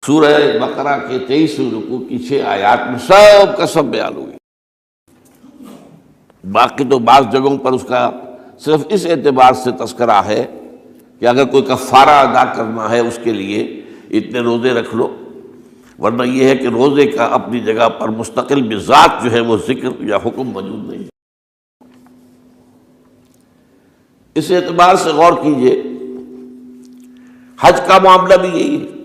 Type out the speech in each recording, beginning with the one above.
سورہ بقرہ کے 23ویں رکوع کی 6 آیات میں سب کا سب بیان ہوئی. باقی تو بعض جگہوں پر اس کا صرف اس اعتبار سے تذکرہ ہے کہ اگر کوئی کفارہ ادا کرنا ہے اس کے لیے اتنے روزے رکھ لو، ورنہ یہ ہے کہ روزے کا اپنی جگہ پر مستقل بذات جو ہے وہ ذکر یا حکم موجود نہیں. اس اعتبار سے غور کیجئے، حج کا معاملہ بھی یہی ہے.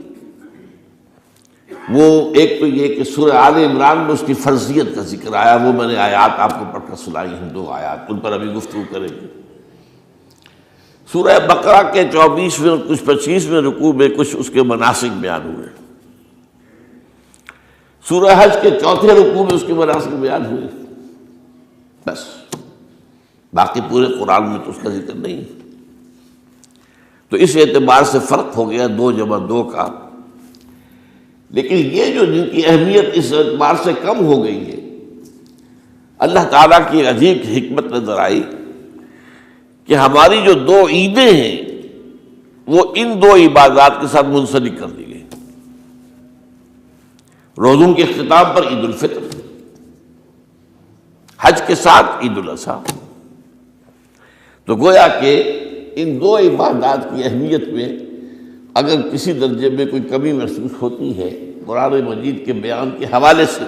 وہ ایک تو یہ کہ سورہ آل عمران میں اس کی فرضیت کا ذکر آیا، وہ میں نے آیات آپ کو پڑھ کر سنائی ہیں، 2 آیات، ان پر ابھی گفتگو کریں گے. سورہ بقرہ کے 24ویں اور کچھ 25ویں رکوع میں کچھ اس کے مناسک بیان ہوئے. سورہ حج کے 4تھے رکوع میں اس کے مناسک بیان ہوئے. بس باقی پورے قرآن میں تو اس کا ذکر نہیں. تو اس اعتبار سے فرق ہو گیا 2 جمع 2 کا. لیکن یہ جو جن کی اہمیت اس اعتبار سے کم ہو گئی ہے، اللہ تعالیٰ کی عجیب حکمت نظر آئی کہ ہماری جو 2 عیدیں ہیں وہ ان 2 عبادات کے ساتھ منسلک کر دی گئی. روزوں کے اختتام پر عید الفطر، حج کے ساتھ عید الاضحیٰ. تو گویا کہ ان 2 عبادات کی اہمیت میں اگر کسی درجے میں کوئی کمی محسوس ہوتی ہے قرآن مجید کے بیان کے حوالے سے،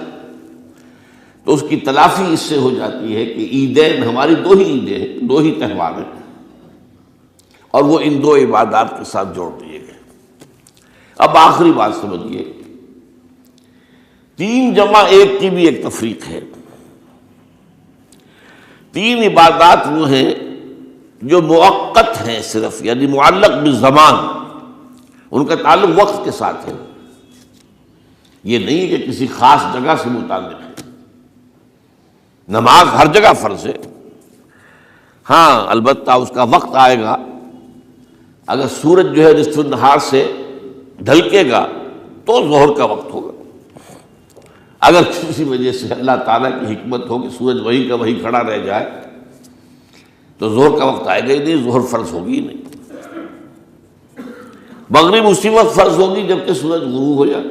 تو اس کی تلافی اس سے ہو جاتی ہے کہ عیدین ہماری 2 ہی عیدیں ہیں، 2 ہی تہوار ہیں، اور وہ ان 2 عبادات کے ساتھ جوڑ دیے گئے. اب آخری بات سمجھیے، 3 جمع 1 کی بھی ایک تفریق ہے. 3 عبادات وہ ہیں جو مؤقت ہیں صرف، یعنی معلق بالزمان، ان کا تعلق وقت کے ساتھ ہے. یہ نہیں ہے کہ کسی خاص جگہ سے متعلق ہے. نماز ہر جگہ فرض ہے، ہاں البتہ اس کا وقت آئے گا. اگر سورج جو ہے نصف النہار سے ڈھلکے گا تو ظہر کا وقت ہوگا. اگر کسی وجہ سے اللہ تعالیٰ کی حکمت ہو کہ سورج وہیں کا وہیں کھڑا رہ جائے تو ظہر کا وقت آئے گا ہی نہیں، ظہر فرض ہوگی ہی نہیں. مغرب اسی وقت فرض ہوگی جبکہ سورج غروب ہو جائے.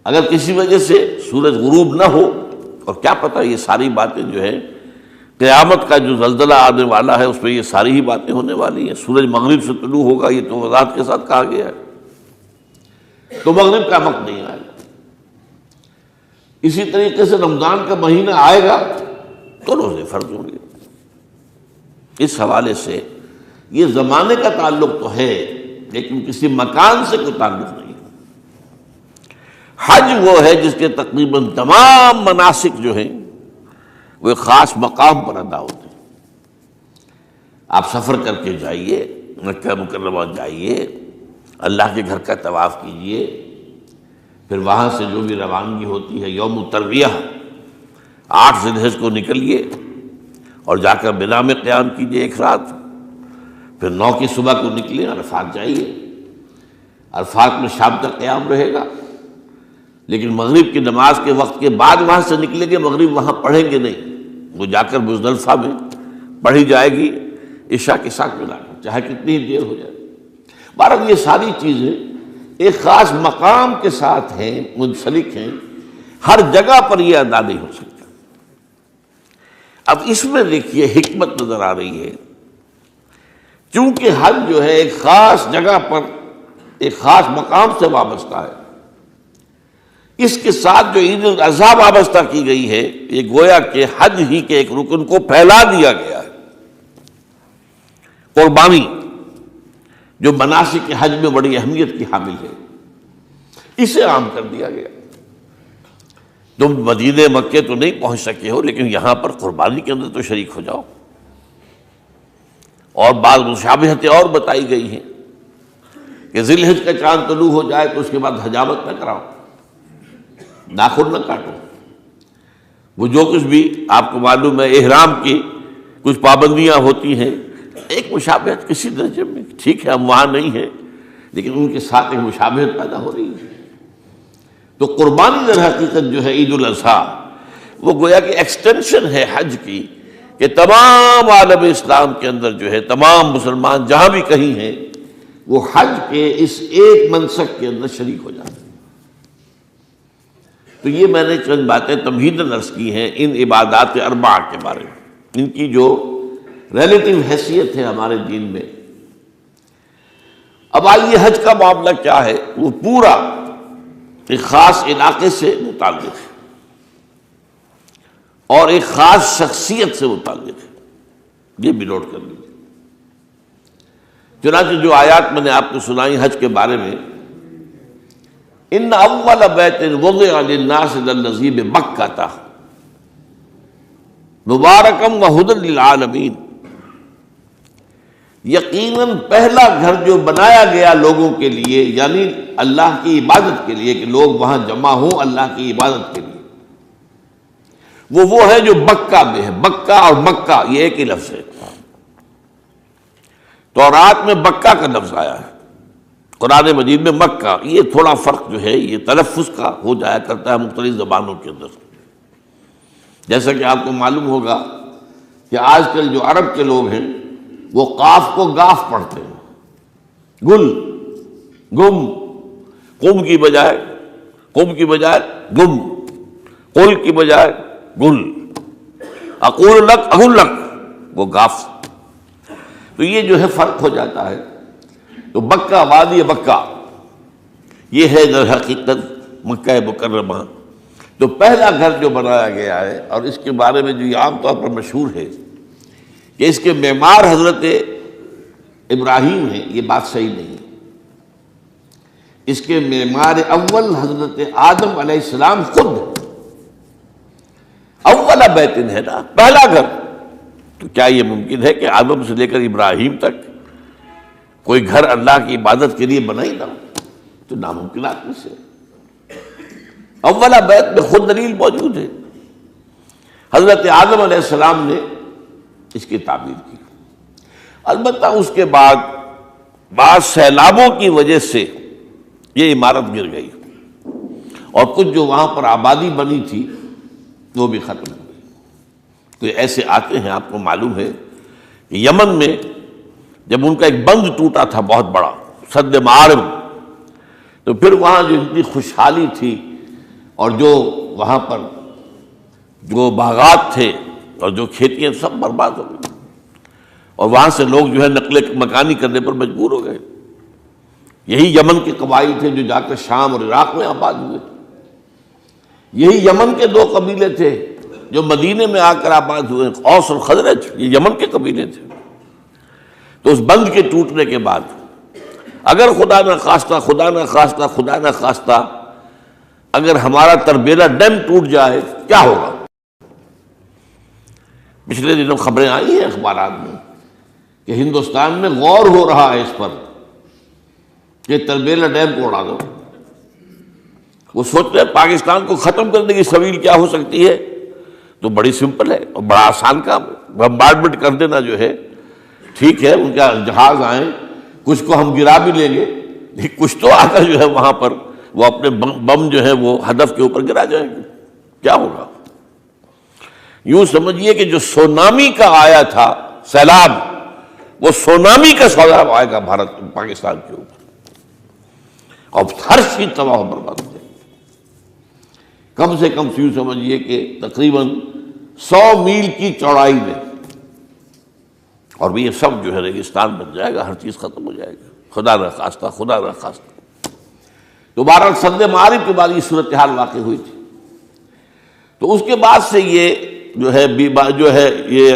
اگر کسی وجہ سے سورج غروب نہ ہو، اور کیا پتہ یہ ساری باتیں جو ہے قیامت کا جو زلزلہ آنے والا ہے اس میں یہ ساری ہی باتیں ہونے والی ہیں. سورج مغرب سے طلوع ہوگا یہ تو وضاحت کے ساتھ کہا گیا ہے، تو مغرب کا وقت نہیں آئے گا. اسی طریقے سے رمضان کا مہینہ آئے گا تو روزے فرض ہوں گے. اس حوالے سے یہ زمانے کا تعلق تو ہے لیکن کسی مکان سے کوئی تعلق نہیں. حج وہ ہے جس کے تقریباً تمام مناسک جو ہیں وہ ایک خاص مقام پر ادا ہوتے ہیں. آپ سفر کر کے جائیے، مکہ مکرمہ جائیے، اللہ کے گھر کا طواف کیجیے، پھر وہاں سے جو بھی روانگی ہوتی ہے یوم الترویہ 8 ذی الحجہ کو نکلیے اور جا کر منا میں قیام کیجیے 1 رات، پھر 9 کی صبح کو نکلیں عرفات جائیے. عرفات میں شام تک قیام رہے گا، لیکن مغرب کی نماز کے وقت کے بعد وہاں سے نکلیں گے، مغرب وہاں پڑھیں گے نہیں، وہ جا کر مزدلفہ میں پڑھی جائے گی عشاء کے ساتھ ملا کر، چاہے کتنی ہی دیر ہو جائے. بہرحال یہ ساری چیزیں ایک خاص مقام کے ساتھ ہیں، منسلک ہیں، ہر جگہ پر یہ ادا نہیں ہو سکتا. اب اس میں دیکھیے حکمت نظر آ رہی ہے. چونکہ حج جو ہے ایک خاص جگہ پر ایک خاص مقام سے وابستہ ہے، اس کے ساتھ جو عید الاضحیٰ وابستہ کی گئی ہے، یہ گویا کہ حج ہی کے ایک رکن کو پھیلا دیا گیا ہے. قربانی جو مناسک حج میں بڑی اہمیت کی حامل ہے، اسے عام کر دیا گیا. تم مدینے مکے تو نہیں پہنچ سکے ہو، لیکن یہاں پر قربانی کے اندر تو شریک ہو جاؤ. اور بعض مشابہتیں اور بتائی گئی ہیں کہ ذی الحجہ کا چاند طلوع ہو جائے تو اس کے بعد حجامت نہ کراؤ، ناخن نہ کاٹو. وہ جو کچھ بھی آپ کو معلوم ہے احرام کی کچھ پابندیاں ہوتی ہیں، ایک مشابہت کسی درجے میں، ٹھیک ہے ہم وہاں نہیں ہیں لیکن ان کے ساتھ ایک مشابہت پیدا ہو رہی ہے. تو قربانی در حقیقت جو ہے عید الاضحیٰ وہ گویا کہ ایکسٹینشن ہے حج کی، کہ تمام عالم اسلام کے اندر جو ہے تمام مسلمان جہاں بھی کہیں ہیں وہ حج کے اس ایک منسک کے اندر شریک ہو جاتے ہیں۔ تو یہ میں نے چند باتیں تمہیداً عرض کی ہیں ان عبادات اربعہ کے بارے میں، ان کی جو ریلیٹیو حیثیت ہے ہمارے دین میں۔ اب آئیے حج کا معاملہ کیا ہے، وہ پورا ایک خاص علاقے سے متعلق ہے اور ایک خاص شخصیت سے متعلق ہے، یہ بھی نوٹ کر لیجیے۔ چنانچہ جو آیات میں نے آپ کو سنائی حج کے بارے میں، ان اول بیت وضع للناس للذی بمکہ مبارکا وہدی للعالمین، یقیناً پہلا گھر جو بنایا گیا لوگوں کے لیے، یعنی اللہ کی عبادت کے لیے، کہ لوگ وہاں جمع ہوں اللہ کی عبادت کے لیے، وہ ہے جو بکہ میں ہے۔ بکہ اور مکہ یہ ایک ہی لفظ ہے۔ تورات میں بکہ کا لفظ آیا ہے، قرآن مجید میں مکہ۔ یہ تھوڑا فرق جو ہے یہ تلفظ کا ہو جایا کرتا ہے مختلف زبانوں کے اندر۔ جیسا کہ آپ کو معلوم ہوگا کہ آج کل جو عرب کے لوگ ہیں وہ قاف کو گاف پڑھتے ہیں، گل، گم، قم کی بجائے گم، قل کی بجائے گل، اقول لک اقول لک، وہ گاف۔ تو یہ جو ہے فرق ہو جاتا ہے۔ تو بکہ، وادی بکہ، یہ ہے در حقیقت مکہ مکرمہ۔ تو پہلا گھر جو بنایا گیا ہے، اور اس کے بارے میں جو یہ عام طور پر مشہور ہے کہ اس کے معمار حضرت ابراہیم ہیں، یہ بات صحیح نہیں ہے۔ اس کے معمار اول حضرت آدم علیہ السلام خود ہے۔ اول بیت ہے نا، پہلا گھر۔ تو کیا یہ ممکن ہے کہ آدم سے لے کر ابراہیم تک کوئی گھر اللہ کی عبادت کے لیے بنا ہی نہ ہو؟ تو ناممکنات میں سے اولا بیت میں خود دلیل موجود ہے۔ حضرت آدم علیہ السلام نے اس کی تعمیر کی۔ البتہ اس کے بعد بعض سیلابوں کی وجہ سے یہ عمارت گر گئی اور کچھ جو وہاں پر آبادی بنی تھی وہ بھی ختم ہو گئی۔ تو ایسے آتے ہیں، آپ کو معلوم ہے کہ یمن میں جب ان کا ایک بند ٹوٹا تھا بہت بڑا، سد معارب، تو پھر وہاں جو اتنی خوشحالی تھی اور جو وہاں پر جو باغات تھے اور جو کھیتیاں سب برباد ہو گئی، اور وہاں سے لوگ جو ہے نقل مکانی کرنے پر مجبور ہو گئے۔ یہی یمن کے قبائل تھے جو جا کر شام اور عراق میں آباد ہوئے۔ یہی یمن کے دو قبیلے تھے جو مدینے میں آ کر آباد ہوئے، اوس اور خزرج، یہ یمن کے قبیلے تھے۔ تو اس بند کے ٹوٹنے کے بعد اگر خدا نہ خواستہ اگر ہمارا تربیلا ڈیم ٹوٹ جائے کیا ہوگا؟ پچھلے دنوں خبریں آئی ہیں اخبارات میں کہ ہندوستان میں غور ہو رہا ہے اس پر کہ تربیلا ڈیم کو اڑا دو۔ وہ سوچتے ہیں پاکستان کو ختم کرنے کی سبیل کیا ہو سکتی ہے؟ تو بڑی سمپل ہے اور بڑا آسان کام ہے، بمبارڈمنٹ کر دینا جو ہے۔ ٹھیک ہے، ان کا جہاز آئیں، کچھ کو ہم گرا بھی لیں گے، لیکن کچھ تو آتا جو ہے وہاں پر وہ اپنے بم جو ہے وہ ہدف کے اوپر گرا جائیں گے، کیا ہوگا؟ یوں سمجھیے کہ جو سونامی کا آیا تھا سیلاب، وہ سونامی کا سیلاب آئے گا پاکستان کے اوپر، اور ہر چیز تباہ و برباد ہو جائے گی۔ کم سے کم یوں سمجھیے کہ تقریباً 100 میل کی چوڑائی میں، اور بھی یہ سب جو ہے ریگستان بن جائے گا، ہر چیز ختم ہو جائے گا، خدا نہ خواستہ۔ تو بہرحال سد معارف کے بعد یہ صورتحال واقع ہوئی تھی۔ تو اس کے بعد سے یہ جو ہے یہ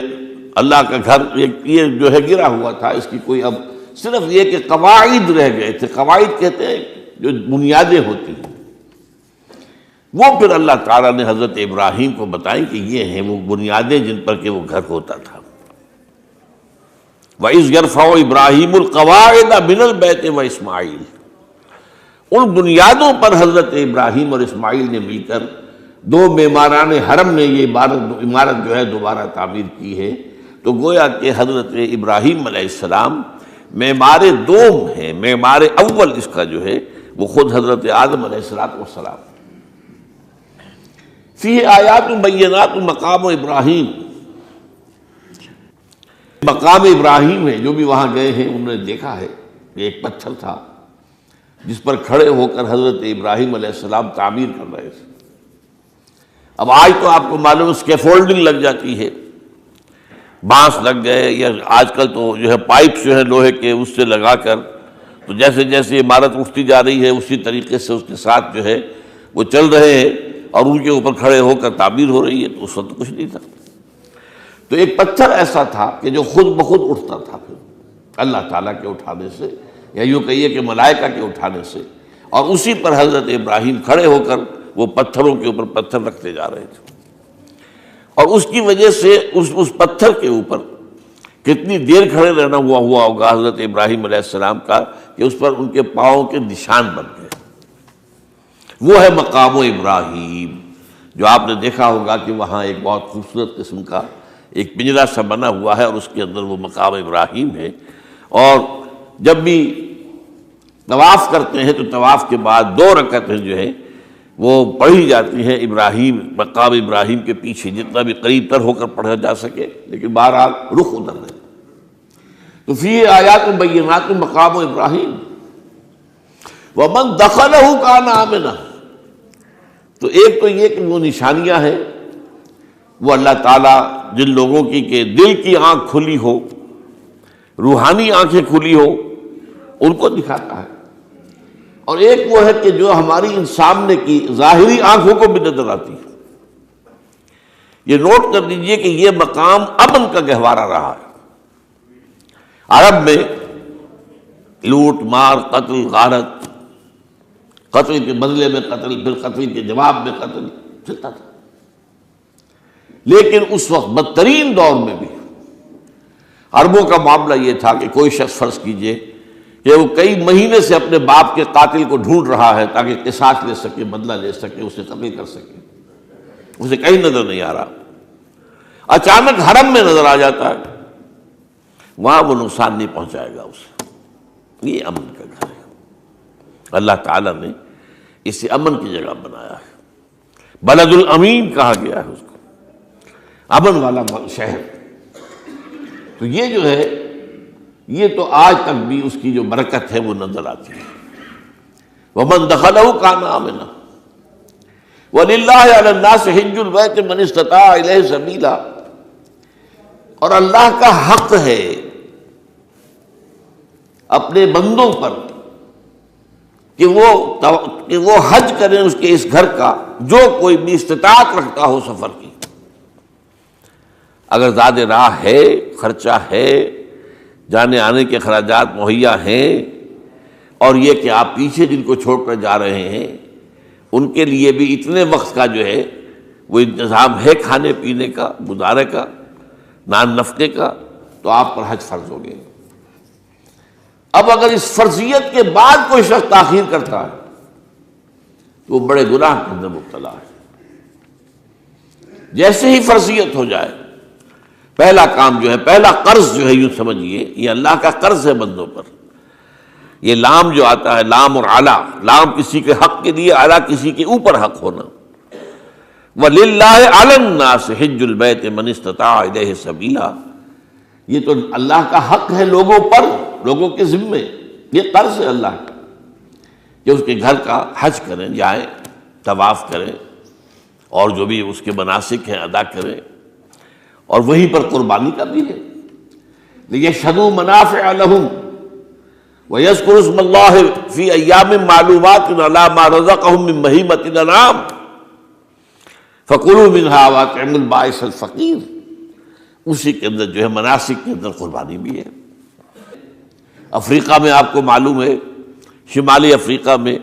اللہ کا گھر یہ جو ہے گرا ہوا تھا۔ اس کی کوئی اب صرف یہ کہ قواعد رہ گئے تھے۔ قواعد کہتے ہیں جو بنیادیں ہوتی ہیں، وہ پھر اللہ تعالیٰ نے حضرت ابراہیم کو بتائیں کہ یہ ہیں وہ بنیادیں جن پر کہ وہ گھر ہوتا تھا۔ وَإِذْ يَرْفَعُ إِبْرَاهِيمُ الْقَوَاعِدَ مِنَ الْبَيْتِ وَإِسْمَاعِيلُ، ان بنیادوں پر حضرت ابراہیم اور اسماعیل نے مل کر دو معماران حرم نے یہ عمارت جو ہے دوبارہ تعمیر کی ہے۔ تو گویا کہ حضرت ابراہیم علیہ السلام معمار دوم ہے، معمار اول اس کا جو ہے وہ خود حضرت آدم علیہ السلام۔ فیہ آیات بینات مقام ابراہیم، مقام ابراہیم ہے، جو بھی وہاں گئے ہیں انہوں نے دیکھا ہے یہ ایک پتھر تھا جس پر کھڑے ہو کر حضرت ابراہیم علیہ السلام تعمیر کر رہے تھے۔ اب آج تو آپ کو معلوم اسکیفولڈنگ لگ جاتی ہے، بانس لگ گئے، یا آج کل تو جو ہے پائپ جو ہے لوہے کے اس سے لگا کر، تو جیسے جیسے عمارت اٹھتی جا رہی ہے اسی طریقے سے اس کے ساتھ جو ہے وہ چل رہے ہیں اور ان کے اوپر کھڑے ہو کر تعمیر ہو رہی ہے۔ تو اس وقت کچھ نہیں تھا، تو ایک پتھر ایسا تھا کہ جو خود بخود اٹھتا تھا پھر اللہ تعالیٰ کے اٹھانے سے، یا یوں کہیے کہ ملائکہ کے اٹھانے سے، اور اسی پر حضرت ابراہیم کھڑے ہو کر وہ پتھروں کے اوپر پتھر رکھتے جا رہے تھے، اور اس کی وجہ سے اس پتھر کے اوپر کتنی دیر کھڑے رہنا ہوا ہوگا حضرت ابراہیم علیہ السلام کا کہ اس پر ان کے پاؤں کے نشان بن گئے۔ وہ ہے مقام ابراہیم، جو آپ نے دیکھا ہوگا کہ وہاں ایک بہت خوبصورت قسم کا ایک پنجرا سا بنا ہوا ہے، اور اس کے اندر وہ مقام ابراہیم ہے۔ اور جب بھی طواف کرتے ہیں تو طواف کے بعد 2 رکعتیں جو ہیں وہ پڑھی جاتی ہیں ابراہیم، مقام ابراہیم کے پیچھے، جتنا بھی قریب تر ہو کر پڑھا جا سکے، لیکن بہرحال رخ ادھر ہے۔ تو فی آیات بینات مقام ابراہیم ومن دخلہ کان آمنا۔ تو ایک تو یہ کہ وہ نشانیاں ہیں، وہ اللہ تعالیٰ جن لوگوں کی کہ دل کی آنکھ کھلی ہو، روحانی آنکھیں کھلی ہو، ان کو دکھاتا ہے، اور ایک وہ ہے کہ جو ہماری ان سامنے کی ظاہری آنکھوں کو بھی نظر آتی ہے۔ یہ نوٹ کر لیجئے کہ یہ مقام امن کا گہوارہ رہا ہے۔ عرب میں لوٹ مار، قتل، غارت، قتل کے بدلے میں قتل، پھر قتل کے جواب میں قتل چلتا تھا، لیکن اس وقت بدترین دور میں بھی عربوں کا معاملہ یہ تھا کہ کوئی شخص فرض کیجئے کہ وہ کئی مہینے سے اپنے باپ کے قاتل کو ڈھونڈ رہا ہے تاکہ قصاص لے سکے، بدلہ لے سکے، اسے قتل کر سکے، اسے کہیں نظر نہیں آ رہا، اچانک حرم میں نظر آ جاتا ہے، وہاں وہ نقصان نہیں پہنچائے گا اسے۔ یہ امن کا گھر ہے، اللہ تعالیٰ نے اسے امن کی جگہ بنایا ہے، بلد الامین کہا گیا ہے اس کو، امن والا شہر۔ تو یہ جو ہے، یہ تو آج تک بھی اس کی جو برکت ہے وہ نظر آتی ہے۔ وَمَن دَخَلَهُ كَانَ آمِنًا وَلِلَّهِ عَلَى النَّاسِ حِجُّ الْبَيْتِ مَنِ اسْتَطَاعَ إِلَيْهِ سَبِيلًا، اور اللہ کا حق ہے اپنے بندوں پر کہ وہ حج کریں اس کے اس گھر کا، جو کوئی بھی استطاعت رکھتا ہو سفر کی۔ اگر زاد راہ ہے، خرچہ ہے، جانے آنے کے اخراجات مہیا ہیں، اور یہ کہ آپ پیچھے جن کو چھوڑ کر جا رہے ہیں ان کے لیے بھی اتنے وقت کا جو ہے وہ انتظام ہے کھانے پینے کا، گزارے کا، نان نفقے کا، تو آپ پر حج فرض ہو گئے۔ اب اگر اس فرضیت کے بعد کوئی شخص تاخیر کرتا ہے تو وہ بڑے گناہ کے اندر مبتلا ہے۔ جیسے ہی فرضیت ہو جائے، پہلا کام جو ہے، پہلا قرض جو ہے، یوں سمجھیے یہ اللہ کا قرض ہے بندوں پر۔ یہ لام جو آتا ہے، لام اور اعلیٰ، لام کسی کے حق کے لیے، اعلیٰ کسی کے اوپر حق ہونا۔ وَلِلَّهِ عَلَى النَّاسِ حِجُّ الْبَيْتِ مَنِ اسْتَطَاعَ إِلَيْهِ سَبِيلًا، یہ تو اللہ کا حق ہے لوگوں پر، لوگوں کے ذمے، یہ قرض ہے اللہ کا کہ اس کے گھر کا حج کریں، جائیں، طواف کریں، اور جو بھی اس کے مناسک ہیں ادا کریں، اور وہیں پر قربانی کا بھی ہے۔ لِيَشْهَدُوا مَنَافِعَ لَهُمْ وَيَذْكُرُوا اسْمَ اللَّهِ فِي أَيَّامٍ مَّعْلُومَاتٍ عَلَىٰ مَا رَزَقَهُم مِّن بَهِيمَةِ الْأَنْعَامِ فَكُلُوا مِنْهَا وَأَطْعِمُوا الْبَائِسَ الْفَقِيرَ، اسی کے اندر جو ہے مناسک کے اندر قربانی بھی ہے۔ افریقہ میں آپ کو معلوم ہے، شمالی افریقہ میں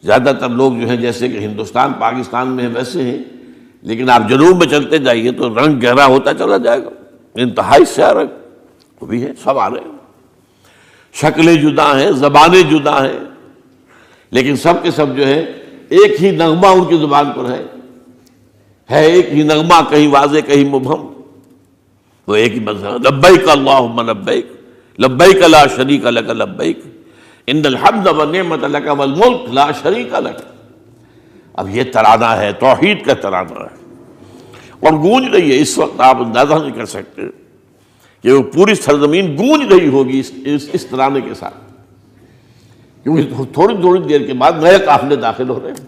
زیادہ تر لوگ جو ہیں جیسے کہ ہندوستان پاکستان میں ویسے ہیں، لیکن آپ جنوب میں چلتے جائیے تو رنگ گہرا ہوتا چلا جائے گا، انتہائی سیاہ رنگ وہ بھی ہے، سب آ رہے ہیں، شکلیں جدا ہیں، زبانیں جدا ہیں، لیکن سب کے سب جو ہے ایک ہی نغمہ ان کی زبان پر ہے ایک ہی نغمہ، کہیں واضح کہیں مبہم، وہ ایک ہی مذہب، لبیک اللہم لبیک لبیک لا شریک لک لبیک ان الحمد والنعمت لک والملک لا شریک لک۔ اب یہ ترانہ ہے، توحید کا ترانہ ہے، اور گونج رہی ہے اس وقت، آپ اندازہ نہیں کر سکتے کہ وہ پوری سرزمین گونج رہی ہوگی اس ترانے کے ساتھ۔ کیونکہ تھوڑی تھوڑی دیر کے بعد نئے قافلے داخل ہو رہے ہیں.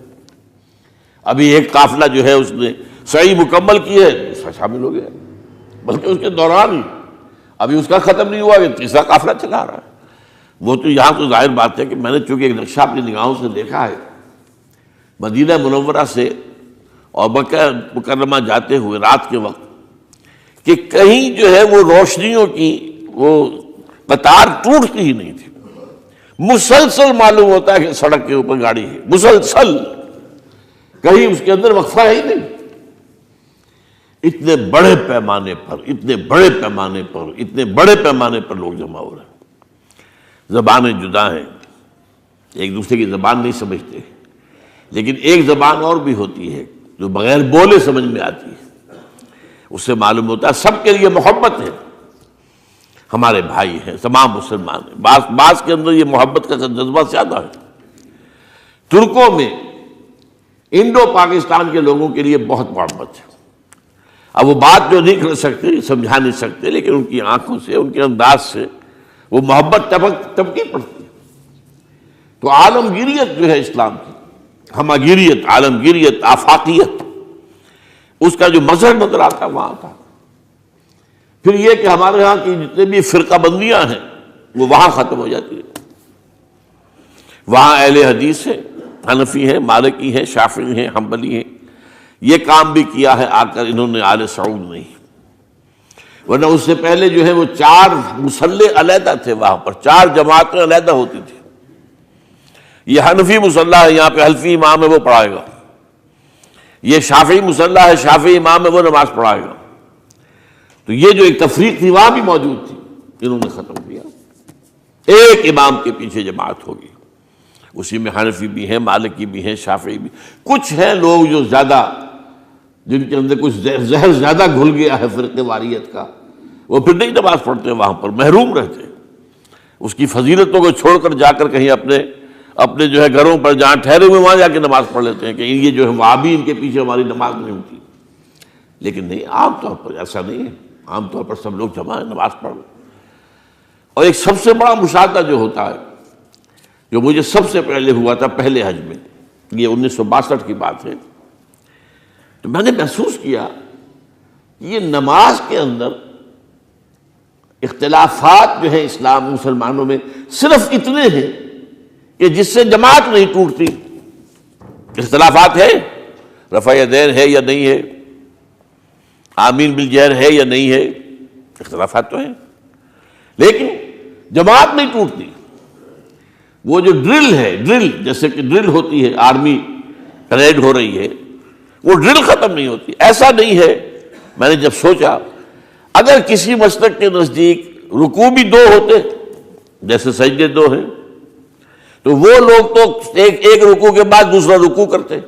ابھی ایک قافلہ جو ہے اس نے سعی مکمل کی ہے، دوسرا شامل ہو گیا، بلکہ اس کے دوران ہی ابھی اس کا ختم نہیں ہوا کہ تیسرا قافلہ چلا رہا ہے. وہ تو یہاں تو ظاہر بات ہے کہ میں نے چونکہ ایک نقشہ اپنی نگاہوں سے دیکھا ہے مدینہ منورہ سے اور مکہ مکرمہ جاتے ہوئے رات کے وقت، کہ کہیں جو ہے وہ روشنیوں کی وہ قطار ٹوٹتی ہی نہیں تھی. مسلسل معلوم ہوتا ہے کہ سڑک کے اوپر گاڑی ہے، مسلسل، کہیں اس کے اندر وقفہ ہی نہیں. اتنے بڑے پیمانے پر لوگ جمع ہو رہے ہیں. زبانیں جدا ہیں، ایک دوسرے کی زبان نہیں سمجھتے، لیکن ایک زبان اور بھی ہوتی ہے جو بغیر بولے سمجھ میں آتی ہے. اس سے معلوم ہوتا ہے سب کے لیے محبت ہے، ہمارے بھائی ہیں، تمام مسلمان ہیں. بعض کے اندر یہ محبت کا جذبہ زیادہ ہے. ترکوں میں انڈو پاکستان کے لوگوں کے لیے بہت محبت ہے. اب وہ بات جو نہیں کر سکتے، سمجھا نہیں سکتے، لیکن ان کی آنکھوں سے، ان کے انداز سے وہ محبت ٹپکی پڑتی ہے. تو عالمگیریت جو ہے اسلام کی، ہمگیریت، عالمگیریت، آفاقیت، اس کا جو مظہر نظر آتا وہاں تھا. پھر یہ کہ ہمارے ہاں کی جتنے بھی فرقہ بندیاں ہیں وہ وہاں ختم ہو جاتی ہے. وہاں اہل حدیث ہے، حنفی ہیں، مالکی ہیں، شافعی ہیں، حنبلی ہیں. یہ کام بھی کیا ہے آ کر انہوں نے آل سعود نہیں. ورنہ اس سے پہلے جو ہے وہ 4 مصلے علیحدہ تھے، وہاں پر 4 جماعتیں علیحدہ ہوتی تھی. یہ حنفی مصلح ہے، یہاں پہ حنفی امام ہے وہ پڑھائے گا. یہ شافعی مصلح ہے، شافعی امام ہے وہ نماز پڑھائے گا. تو یہ جو ایک تفریق تھی وہاں بھی موجود تھی، انہوں نے ختم کیا. ایک امام کے پیچھے جماعت ہوگی، اسی میں حنفی بھی ہیں، مالکی بھی ہیں، شافعی بھی. کچھ ہیں لوگ جو زیادہ، جن کے اندر کچھ زہر زیادہ گھل گیا ہے فرقے واریت کا، وہ پھر نہیں نماز پڑھتے، وہاں پر محروم رہتے. اس کی فضیلتوں کو چھوڑ کر جا کر کہیں اپنے جو ہے گھروں پر جہاں ٹھہرے ہوئے وہاں جا کے نماز پڑھ لیتے ہیں کہ یہ جو ہے وہابی ان کے پیچھے ہماری نماز نہیں ہوتی. لیکن نہیں، عام طور پر ایسا نہیں ہے. عام طور پر سب لوگ جمع ہیں، نماز پڑھ لیں. اور ایک سب سے بڑا مشاہدہ جو ہوتا ہے، جو مجھے سب سے پہلے ہوا تھا پہلے حج میں، یہ 1962 کی بات ہے، تو میں نے محسوس کیا کہ یہ نماز کے اندر اختلافات جو ہیں اسلام مسلمانوں میں صرف اتنے ہیں کہ جس سے جماعت نہیں ٹوٹتی. اختلافات ہے، رفع یدین ہے یا نہیں ہے، آمین بالجہر ہے یا نہیں ہے، اختلافات تو ہیں، لیکن جماعت نہیں ٹوٹتی. وہ جو ڈرل ہے، ڈرل جیسے کہ ڈرل ہوتی ہے، آرمی پریڈ ہو رہی ہے، وہ ڈرل ختم نہیں ہوتی. ایسا نہیں ہے. میں نے جب سوچا اگر کسی مسلک کے نزدیک رکوع بھی 2 ہوتے جیسے سجدے 2 ہیں، تو وہ لوگ تو ایک رکوع کے بعد دوسرا رکوع کرتے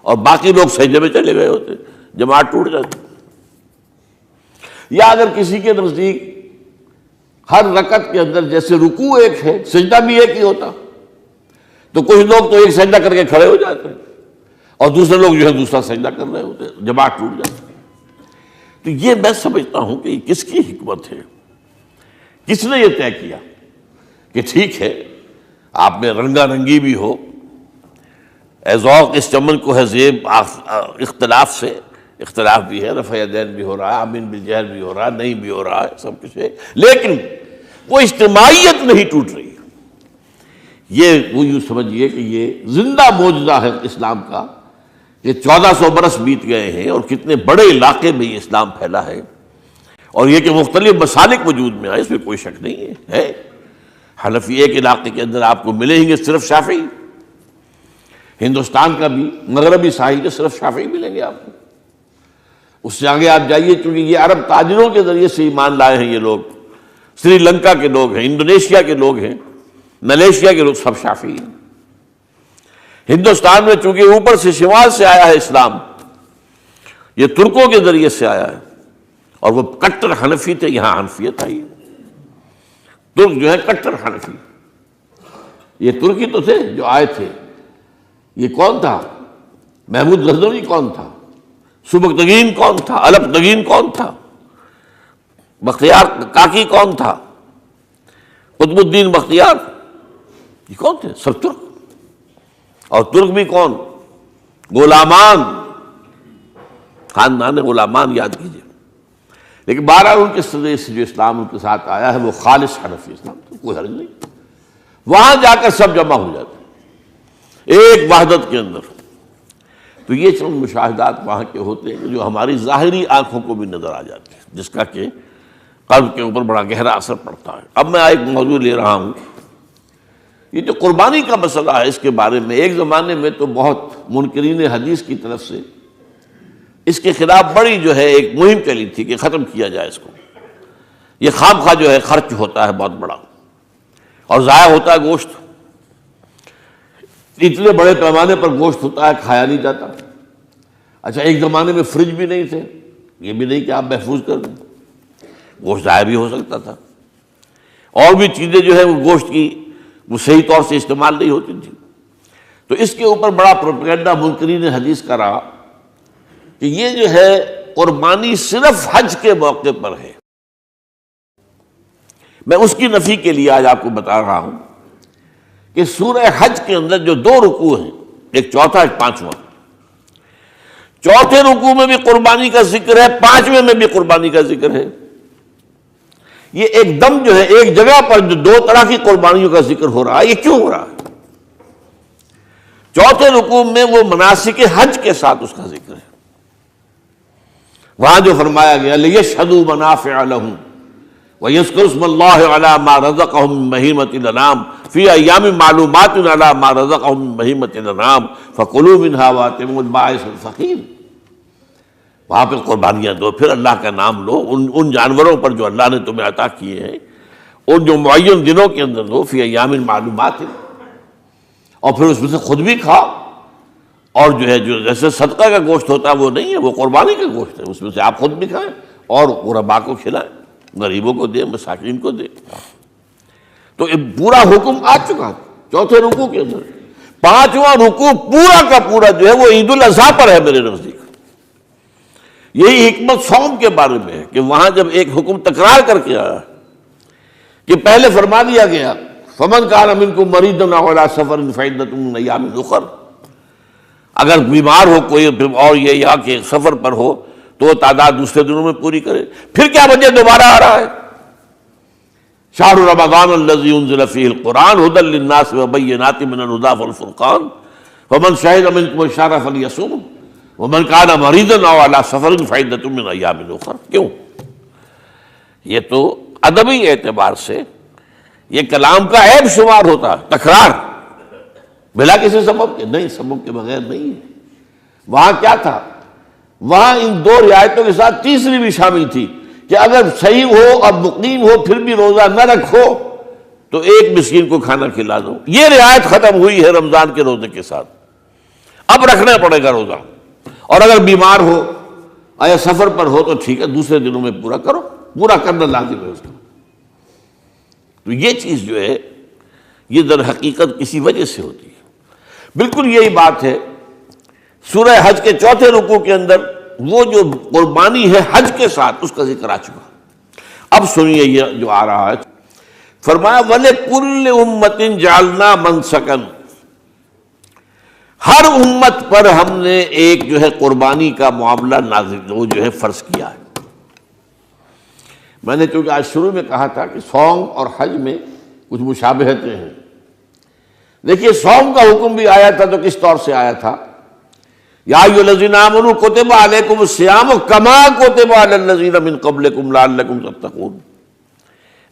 اور باقی لوگ سجدے میں چلے گئے ہوتے، جماعت ٹوٹ جاتی. یا اگر کسی کے نزدیک ہر رکعت کے اندر جیسے رکوع ایک ہے، سجدہ بھی ایک ہی ہوتا، تو کچھ لوگ تو ایک سجدہ کر کے کھڑے ہو جاتے ہیں اور دوسرے لوگ جو ہے دوسرا سجدہ کر رہے ہوتے ہیں، جماعت ٹوٹ جاتی. تو یہ میں سمجھتا ہوں کہ یہ کس کی حکمت ہے، کس نے یہ طے کیا کہ ٹھیک ہے آپ میں رنگا رنگی بھی ہو، اے ذوق اس چمن کو ہے زیب اختلاف سے، اختلاف بھی ہے، رفع یدین بھی ہو رہا ہے، آمین بالجہر بھی ہو رہا ہے، نہیں بھی ہو رہا ہے، سب کچھ ہے، لیکن وہ اجتماعیت نہیں ٹوٹ رہی. یہ وہ یوں سمجھیے کہ یہ زندہ معجزہ ہے اسلام کا کہ 1400 برس بیت گئے ہیں اور کتنے بڑے علاقے میں یہ اسلام پھیلا ہے. اور یہ کہ مختلف مسالک وجود میں آئے، اس میں کوئی شک نہیں ہے. حنفی ایک علاقے کے اندر آپ کو ملیں گے صرف شافعی، ہندوستان کا بھی مغربی ساحل کے صرف شافعی ملیں گے آپ کو. اس سے آگے آپ جائیے، چونکہ یہ عرب تاجروں کے ذریعے سے ایمان لائے ہیں یہ لوگ، سری لنکا کے لوگ ہیں، انڈونیشیا کے لوگ ہیں، ملیشیا کے لوگ، سب شافعی ہیں. ہندوستان میں چونکہ اوپر سے شمال سے آیا ہے اسلام، یہ ترکوں کے ذریعے سے آیا ہے اور وہ کٹر حنفی تھے، یہاں حنفیت آئی. ترک جو ہے کٹر حنفی، یہ ترکی تو تھے جو آئے تھے. یہ کون تھا؟ محمود غزنوی کون تھا؟ سبکتگین کون تھا؟ الپتگین کون تھا؟ بختیار کاکی کون تھا؟ قطب الدین بختیار. یہ کون تھے؟ سب ترک، اور ترک بھی کون؟ غلامان، خاندان غلامان یاد کیجیے. لیکن بہرحال ان کے سرے سے جو اسلام ان کے ساتھ آیا ہے وہ خالص حنفی اسلام، تو کوئی حرج نہیں. وہاں جا کر سب جمع ہو جاتے ہیں ایک وحدت کے اندر. تو یہ چند مشاہدات وہاں کے ہوتے ہیں جو ہماری ظاہری آنکھوں کو بھی نظر آ جاتے ہیں، جس کا کہ قلب کے اوپر بڑا گہرا اثر پڑتا ہے. اب میں ایک موضوع لے رہا ہوں، یہ جو قربانی کا مسئلہ ہے، اس کے بارے میں ایک زمانے میں تو بہت منکرین حدیث کی طرف سے اس کے خلاف بڑی جو ہے ایک مہم چلی تھی کہ ختم کیا جائے اس کو. یہ خام خواہ جو ہے خرچ ہوتا ہے بہت بڑا، اور ضائع ہوتا ہے گوشت. اتنے بڑے پیمانے پر گوشت ہوتا ہے، کھایا نہیں جاتا. اچھا ایک زمانے میں فریج بھی نہیں تھے، یہ بھی نہیں کہ آپ محفوظ کر دیں، گوشت ضائع بھی ہو سکتا تھا. اور بھی چیزیں جو ہے وہ گوشت کی وہ صحیح طور سے استعمال نہیں ہوتی تھی. تو اس کے اوپر بڑا پروپیگنڈا منکرین حدیث کا رہا کہ یہ جو ہے قربانی صرف حج کے موقع پر ہے. میں اس کی نفی کے لیے آج آپ کو بتا رہا ہوں کہ سورہ حج کے اندر جو دو رکوع ہیں، ایک چوتھا ایک پانچواں، چوتھے رکوع میں بھی قربانی کا ذکر ہے، پانچویں میں بھی قربانی کا ذکر ہے. یہ ایک دم جو ہے ایک جگہ پر جو دو طرح کی قربانیوں کا ذکر ہو رہا ہے، یہ کیوں ہو رہا ہے؟ چوتھے رکوع میں وہ مناسک حج کے ساتھ اس کا ذکر ہے. وہاں جو فرمایا گیا لِيَشْهَدُوا مَنَافِعَ لَهُمْ وَيَذْكُرُوا اسْمَ اللَّهِ عَلَىٰ مَا رَزَقَهُم مِّن بَهِيمَةِ الْأَنْعَامِ فِي أَيَّامٍ مَّعْلُومَاتٍ عَلَىٰ مَا رَزَقَهُم مِّن بَهِيمَةِ الْأَنْعَامِ فَكُلُوا مِنْهَا وَأَطْعِمُوا الْبَائِسَ الْفَقِيرَ. وہاں پہ قربانیاں دو، پھر اللہ کا نام لو ان جانوروں پر جو اللہ نے تمہیں عطا کیے ہیں، ان جو معین دنوں کے اندر دو، فی ایام معلومات، اور پھر اس میں سے خود بھی کھاؤ. اور جو ہے جو جیسے صدقہ کا گوشت ہوتا ہے وہ نہیں ہے، وہ قربانی کا گوشت ہے، اس میں سے آپ خود بھی کھائیں اور غرباء کو کھلائیں، غریبوں کو دیں، مساکین کو دیں. تو پورا حکم آ چکا ہے چوتھے رکوع کے اندر. پانچواں رکوع پورا کا پورا جو ہے وہ عید الاضحیٰ پر ہے میرے نزدیک. یہی حکمت صوم کے بارے میں ہے کہ وہاں جب ایک حکم تکرار کر کے آیا کہ پہلے فرما دیا گیا فَمَنْ كَانَ مِنْكُمْ مَرِيضًا أَوْ عَلَىٰ سَفَرٍ فَعِدَّةٌ مِّنْ أَيَّامٍ أُخَرَ، اگر بیمار ہو کوئی اور یہ یا کہ سفر پر ہو تو وہ تعداد دوسرے دنوں میں پوری کرے. پھر کیا وجہ دوبارہ آ رہا ہے؟ شہر رمضان الذی انزل فیہ القرآن ھدی للناس وبینات من الھدی والفرقان فمن شہد منکم الشہر فلیصمہ ومن کان مریضا او علی سفر فعدۃ من ایام اخر. کیوں؟ یہ تو ادبی اعتبار سے یہ کلام کا عیب شمار ہوتا ہے، تکرار بلا کسی سبب کے. نہیں، سبب کے بغیر نہیں ہے. وہاں کیا تھا؟ وہاں ان دو رعایتوں کے ساتھ تیسری بھی شامل تھی کہ اگر صحیح ہو اور مقیم ہو پھر بھی روزہ نہ رکھو تو ایک مسکین کو کھانا کھلا دو. یہ رعایت ختم ہوئی ہے رمضان کے روزے کے ساتھ. اب رکھنا پڑے گا روزہ، اور اگر بیمار ہو یا سفر پر ہو تو ٹھیک ہے، دوسرے دنوں میں پورا کرو. پورا کرنا لازم ہے اس کا. تو یہ چیز جو ہے یہ در حقیقت کسی وجہ سے ہوتی ہے. بالکل یہی بات ہے سورہ حج کے چوتھے رکوع کے اندر وہ جو قربانی ہے حج کے ساتھ اس کا ذکر آ چکا. اب سنیے یہ جو آ رہا ہے، فرمایا وَلِكُلِّ أُمَّةٍ جَعَلْنَا مَنْسَكًا، ہر امت پر ہم نے ایک جو ہے قربانی کا معاملہ نازل وہ جو ہے فرض کیا ہے. میں نے چونکہ آج شروع میں کہا تھا کہ صوم اور حج میں کچھ مشابہتیں ہیں. دیکھیے صوم کا حکم بھی آیا تھا تو کس طور سے آیا تھا؟ یا ایھا الذین آمنوا کتب علیکم الصیام کما کتب علی الذین من قبلکم لعلکم تتقون.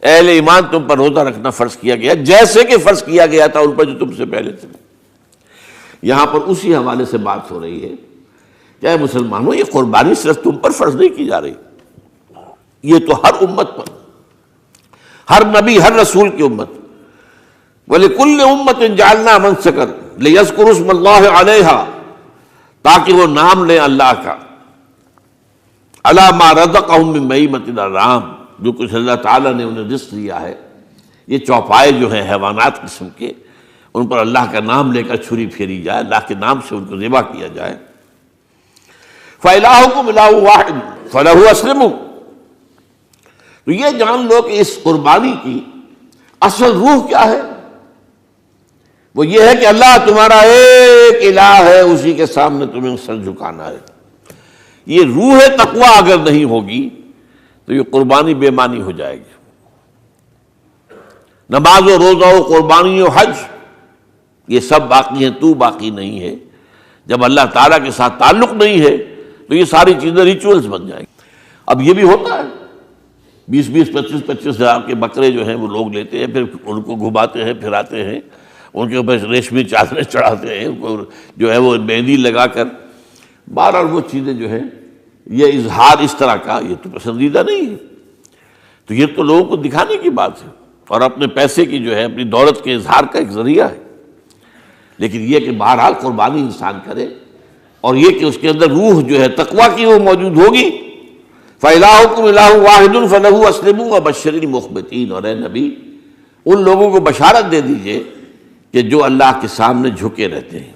اہل ایمان تم پر روزہ رکھنا فرض کیا گیا جیسے کہ فرض کیا گیا تھا ان پر جو تم سے پہلے تھے. یہاں پر اسی حوالے سے بات ہو رہی ہے کہ اے مسلمانوں یہ قربانی صرف تم پر فرض نہیں کی جا رہی، یہ تو ہر امت پر، ہر نبی ہر رسول کی امت. وَلِكُلِّ أُمَّةٍ جَعَلْنَا مَنْسَكًا لِيَذْكُرُوا اسْمَ اللَّهِ عَلَيْهَا، تاکہ وہ نام لیں اللہ کا، عَلَىٰ مَا رَزَقَهُم مِّن بَهِیمَةِ الْأَنْعَامِ، جو کچھ اللہ تعالیٰ نے انہیں رزق دیا ہے. یہ چوپائے جو ہیں حیوانات قسم کے، ان پر اللہ کا نام لے کر چھری پھیری جائے، اللہ کے نام سے ان کو ذبح کیا جائے. فَإِلَٰهُكُمْ إِلَٰهٌ وَاحِدٌ فَلَهُ أَسْلِمُوا. تو یہ جان لو کہ اس قربانی کی اصل روح کیا ہے. وہ یہ ہے کہ اللہ تمہارا ایک الہ ہے، اسی کے سامنے تمہیں سر جھکانا ہے۔ یہ روح تقویٰ اگر نہیں ہوگی تو یہ قربانی بے معنی ہو جائے گی۔ نماز و روزہ و قربانی و حج یہ سب باقی ہیں، تو باقی نہیں ہے۔ جب اللہ تعالیٰ کے ساتھ تعلق نہیں ہے تو یہ ساری چیزیں ریچولز بن جائیں گی۔ اب یہ بھی ہوتا ہے، 20 25 ہزار کے بکرے جو ہیں وہ لوگ لیتے ہیں، پھر ان کو گھماتے ہیں، پھراتے ہیں، ان کے اوپر ریشمی چادریں چڑھاتے ہیں، ان کو جو ہے وہ مہندی لگا کر۔ بہرحال وہ چیزیں جو ہیں، یہ اظہار اس طرح کا یہ تو پسندیدہ نہیں ہے۔ تو یہ تو لوگوں کو دکھانے کی بات ہے اور اپنے پیسے کی جو ہے اپنی دولت کے اظہار کا ایک ذریعہ ہے۔ لیکن یہ کہ بہرحال قربانی انسان کرے اور یہ کہ اس کے اندر روح جو ہے تقویٰ کی وہ موجود ہوگی۔ فَإِلَٰهُكُمْ إِلَٰهٌ وَاحِدٌ فَلَهُ أَسْلِمُوا وَبَشِّرِ الْمُخْبِتِينَ۔ اور اے نبی ان لوگوں کو بشارت دے دیجئے کہ جو اللہ کے سامنے جھکے رہتے ہیں۔